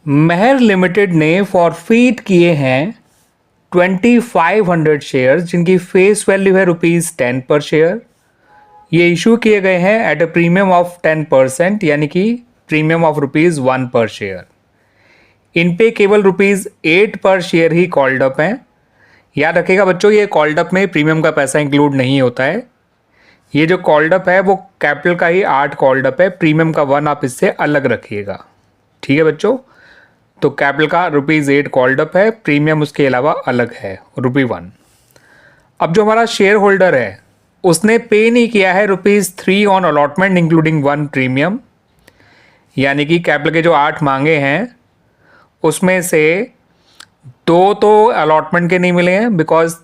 मेहर limited ने forfeit किए हैं 2500 शेयर्स जिनकी फेस वैल्यू है ₹10 पर शेयर। ये इशू किए गए हैं एट अ प्रीमियम ऑफ 10%, यानी कि प्रीमियम ऑफ ₹1 पर शेयर। इन पे केवल ₹8 पर शेयर ही कॉल्ड अप हैं। याद रखिएगा बच्चों, ये कॉल्ड अप में प्रीमियम का पैसा इंक्लूड नहीं होता है। ये जो कॉल्ड अप है वो कैपिटल का ही 8 कॉल्ड अप है, प्रीमियम का 1 आप इससे अलग रखिएगा। ठीक है बच्चों, तो कैपिटल का ₹8 कॉल्ड अप है, प्रीमियम उसके अलावा अलग है ₹1। अब जो हमारा शेयर होल्डर है उसने पे नहीं किया है ₹3 ऑन अलॉटमेंट इंक्लूडिंग 1 प्रीमियम, यानी कि कैपिटल के जो 8 मांगे हैं उसमें से 2 तो अलॉटमेंट के नहीं मिले हैं, बिकॉज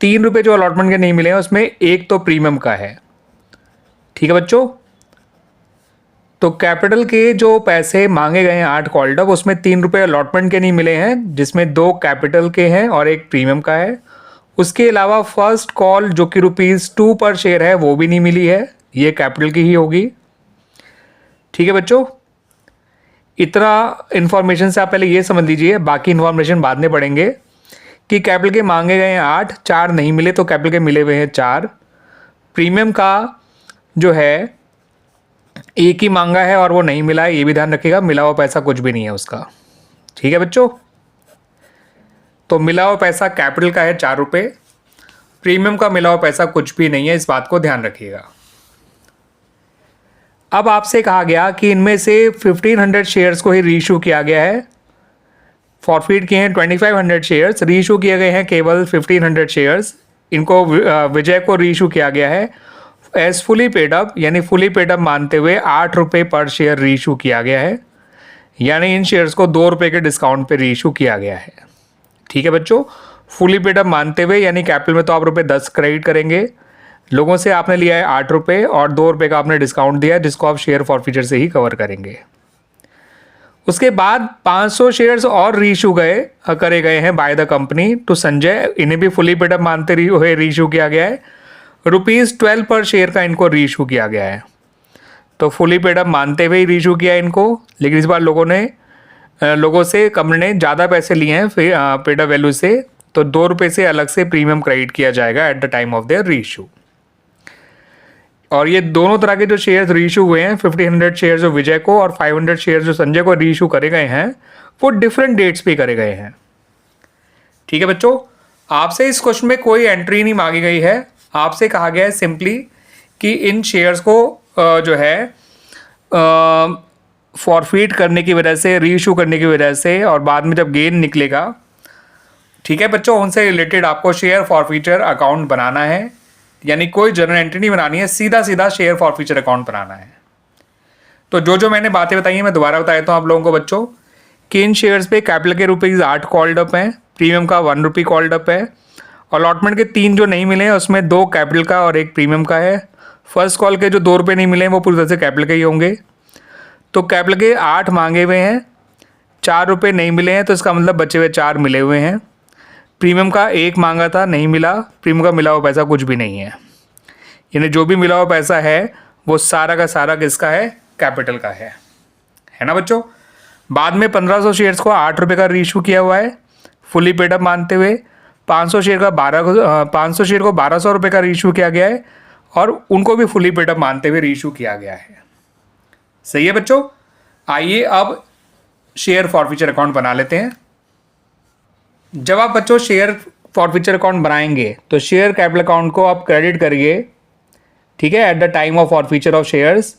₹3 जो अलॉटमेंट के नहीं मिले हैं उसमें 1 तो प्रीमियम का है। ठीक है बच्चों, तो कैपिटल के जो पैसे मांगे गए हैं 8 कॉल्ड अप, उसमें ₹3 अलॉटमेंट के नहीं मिले हैं, जिसमें 2 कैपिटल के हैं और 1 प्रीमियम का है। उसके अलावा फर्स्ट कॉल जो कि ₹2 पर शेयर है वो भी नहीं मिली है, ये कैपिटल की ही होगी। ठीक है बच्चों, इतना इंफॉर्मेशन से आप पहले ये समझ लीजिए, बाकी इंफॉर्मेशन बाद में पढ़ेंगे कि कैपिटल के मांगे गए हैं 8, 4 नहीं मिले तो कैपिटल के मिले हुए हैं 4। प्रीमियम का जो है 1 ही मांगा है और वो नहीं मिला है, ये भी ध्यान रखिएगा, मिला हुआ पैसा कुछ भी नहीं है उसका। ठीक है बच्चों, तो मिला हुआ पैसा कैपिटल का है ₹4, प्रीमियम का मिला हुआ पैसा कुछ भी नहीं है, इस बात को ध्यान रखिएगा। अब आपसे कहा गया कि इनमें से 1500 शेयर्स को ही रीइशू किया गया है। फॉरफीट किए हैं 2500 शेयर्स, रीइशू किए गए हैं केवल 1500 शेयर्स। इनको विजय को रीइशू किया गया है एज फुली पेड अप, यानी फुली पेड अप मानते हुए ₹8 पर शेयर रीइशू किया गया है, यानी इन शेयर्स को ₹2 के डिस्काउंट पे रीइशू किया गया है। ठीक है बच्चों, फुली पेड अप मानते हुए, यानी कैपिटल में तो आप ₹10 क्रेडिट करेंगे, लोगों से आपने लिया है ₹8 और ₹2 का आपने डिस्काउंट दिया है, जिसको आप शेयर फॉरफीचर से ही कवर करेंगे। उसके बाद 500 शेयर्स और रीइशू करे गए हैं by the company to Sanjay, इन्हें भी फुली पेड अप मानते हुए रीइशू किया गया है। ₹12 पर शेयर का इनको रीइशू किया गया है, तो फुली पेड अप मानते हुए ही रीइशू किया है इनको, लेकिन इस बार लोगों से कंपनी ने ज़्यादा पैसे लिए हैं पेड अप वैल्यू से, तो ₹2 से अलग से प्रीमियम क्रेडिट किया जाएगा at the time of their reissue. और ये दोनों तरह के जो शेयर्स रीइशू हुए हैं, 1500 शेयर्स जो विजय को और 500 शेयर्स जो संजय को रीइशू करे गए हैं, वो डिफरेंट डेट्स पे करे गए हैं। ठीक है बच्चों, आपसे इस क्वेश्चन में कोई एंट्री नहीं मांगी गई है, आपसे कहा गया है सिंपली कि इन शेयर्स को जो है फॉरफीट करने की वजह से, रीइशू करने की वजह से, और बाद में जब गेन निकलेगा, ठीक है बच्चों, उनसे रिलेटेड आपको शेयर फॉरफीचर अकाउंट बनाना है, यानी कोई जर्नल एंट्री नहीं बनानी है, सीधा सीधा शेयर फॉरफीचर अकाउंट बनाना है। तो जो मैंने बातें बताई हैं मैं दोबारा बता देता हूँ आप लोगों को बच्चों, कि इन शेयर्स पे कैपिटल के ₹8 कॉल्ड अप हैं, प्रीमियम का ₹1 कॉल्ड अप है, अलॉटमेंट के 3 जो नहीं मिले हैं उसमें 2 कैपिटल का और 1 प्रीमियम का है। फर्स्ट कॉल के जो ₹2 नहीं मिले हैं वो पूरी तरह से कैपिटल के ही होंगे। तो कैपिटल के 8 मांगे हुए हैं, ₹4 नहीं मिले हैं, तो इसका मतलब बचे हुए 4 मिले हुए हैं। प्रीमियम का 1 मांगा था, नहीं मिला, प्रीमियम का मिला हुआ पैसा कुछ भी नहीं है, यानी जो भी मिला हुआ पैसा है वो सारा का सारा किसका है, कैपिटल का है ना बच्चों। बाद में 1500 शेयर्स को ₹8 का रीइशू किया हुआ है फुली पेड अप मानते हुए, 500 शेयर को ₹1200 का रीइशू किया गया है, और उनको भी फुली पेड अप मानते हुए रीइशू किया गया है। सही है बच्चों, आइए अब शेयर फॉरफीचर अकाउंट बना लेते हैं। जब आप बच्चों शेयर फॉरफीचर अकाउंट बनाएंगे तो शेयर कैपिटल अकाउंट को आप क्रेडिट करिए, ठीक है, at the time of forfeiture of shares,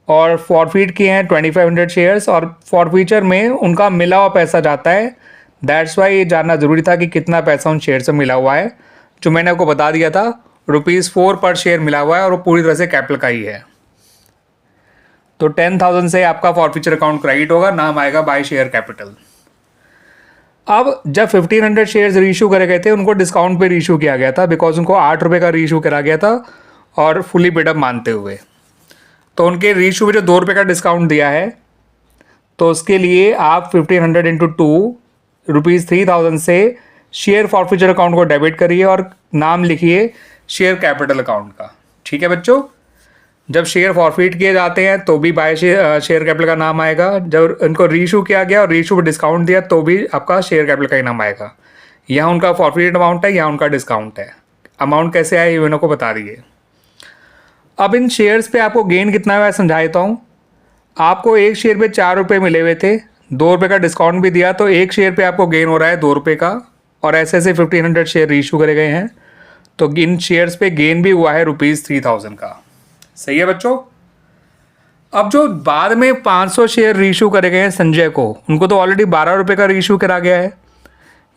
और फॉरफीट किए हैं 2500 शेयर्स, और फॉरफीचर में उनका मिला हुआ पैसा जाता है। दैट्स वाई ये जानना ज़रूरी था कि कितना पैसा उन शेयर से मिला हुआ है, जो मैंने आपको बता दिया था, ₹4 पर शेयर मिला हुआ है, और वो पूरी तरह से कैपिटल का ही है। तो 10,000 से आपका फॉरफीचर अकाउंट क्रेडिट होगा, नाम आएगा बाय शेयर कैपिटल। अब जब 1500 शेयर्स रीइशू करे गए थे उनको डिस्काउंट पे रीइशू किया गया था, बिकॉज उनको ₹8 का रीइशू करा गया था और फुली पेड अप मानते हुए, तो उनके रीइशू में जो ₹2 का डिस्काउंट दिया है, तो उसके लिए आप 1500 इंटू 2 ₹3000 से शेयर फॉरफीचर अकाउंट को डेबिट करिए और नाम लिखिए शेयर कैपिटल अकाउंट का। ठीक है बच्चों, जब शेयर फॉरफिट किए जाते हैं तो भी बाय शेयर कैपिटल का नाम आएगा, जब इनको रीइशू किया गया और रीइशू पर डिस्काउंट दिया तो भी आपका शेयर कैपिटल का ही नाम आएगा। यहाँ उनका फॉरफिट अमाउंट है, यहाँ उनका डिस्काउंट है। अमाउंट कैसे आए ये इनको बता दिए। अब इन शेयर्स पे आपको गेन कितना हुआ है समझा देता हूँ। आपको एक शेयर पे 4 रुपये मिले हुए थे, 2 रुपये का डिस्काउंट भी दिया तो एक शेयर पे आपको गेन हो रहा है 2 रुपये का, और ऐसे ऐसे 1500 शेयर रीइशू करे गए हैं तो इन शेयर्स पे गेन भी हुआ है ₹3000 का। सही है बच्चों। अब जो बाद में 500 शेयर रीइशू करे गए हैं संजय को, उनको तो ऑलरेडी 12 रुपये का रीइशू करा गया है,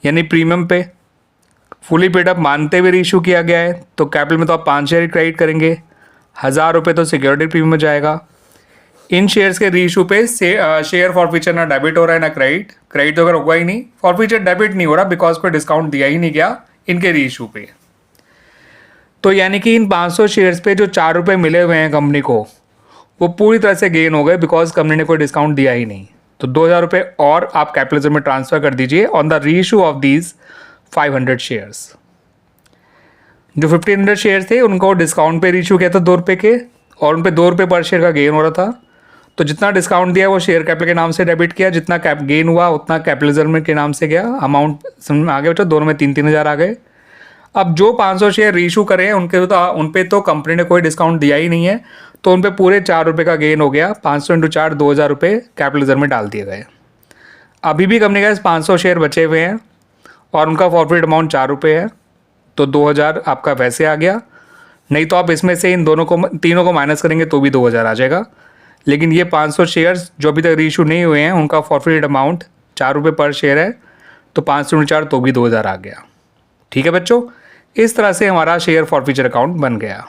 यानी प्रीमियम पे फुली पेड अप मानते हुए रीइशू किया गया है, तो कैपिटल में तो आप 5 शेयर क्रेडिट करेंगे, 1000 रुपये तो सिक्योरिटी प्रीमियम में जाएगा। इन शेयर्स के रीइशू पे शेयर फॉरफीचर ना डेबिट हो रहा है ना क्रेडिट। क्रेडिट तो अगर होगा ही नहीं, फॉरफीचर डेबिट नहीं हो रहा बिकॉज कोई डिस्काउंट दिया ही नहीं गया इनके रीइशू पे। तो यानी कि इन 500 शेयर्स पे जो 4 रुपये मिले हुए हैं कंपनी को, वो पूरी तरह से गेन हो गए बिकॉज कंपनी ने कोई डिस्काउंट दिया ही नहीं। तो 2000 रुपये और आप कैपिटलिज्म में ट्रांसफर कर दीजिए on the reissue of these 500 shares. जो 1500 शेयर्स थे उनको डिस्काउंट पे रीइशू किया था 2 रुपये के, और उन पे 2 रुपये पर शेयर का गेन हो रहा था। तो जितना डिस्काउंट दिया वो शेयर कैपिटल के नाम से डेबिट किया, जितना कैप गेन हुआ उतना कैपिटलिज्म के नाम से गया। अमाउंट समझ में आ गया बच्चों, दोनों में 3-3 हज़ार आ गए। अब जो 500 शेयर रीइशू करे हैं उन पे तो कंपनी ने कोई डिस्काउंट दिया ही नहीं है, तो उन पे पूरे 4 रुपये का गेन हो गया। 500 × 4 2000 रुपये कैपिटलिज्म में डाल दिए गए। अभी भी कंपनी के पास 500 शेयर बचे हुए हैं और उनका फॉरफिट अमाउंट 4 रुपये है, तो 2000 आपका वैसे आ गया। नहीं तो आप इसमें से इन तीनों को माइनस करेंगे तो भी 2000 आ जाएगा। लेकिन ये 500 शेयर्स जो अभी तक रीइशू नहीं हुए हैं उनका फॉरफिट अमाउंट 4 रुपये पर शेयर है, तो 500 × 4 तो भी 2000 आ गया। ठीक है बच्चों, इस तरह से हमारा शेयर फॉरफीचर अकाउंट बन गया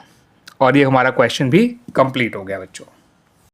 और ये हमारा क्वेश्चन भी कंप्लीट हो गया बच्चों।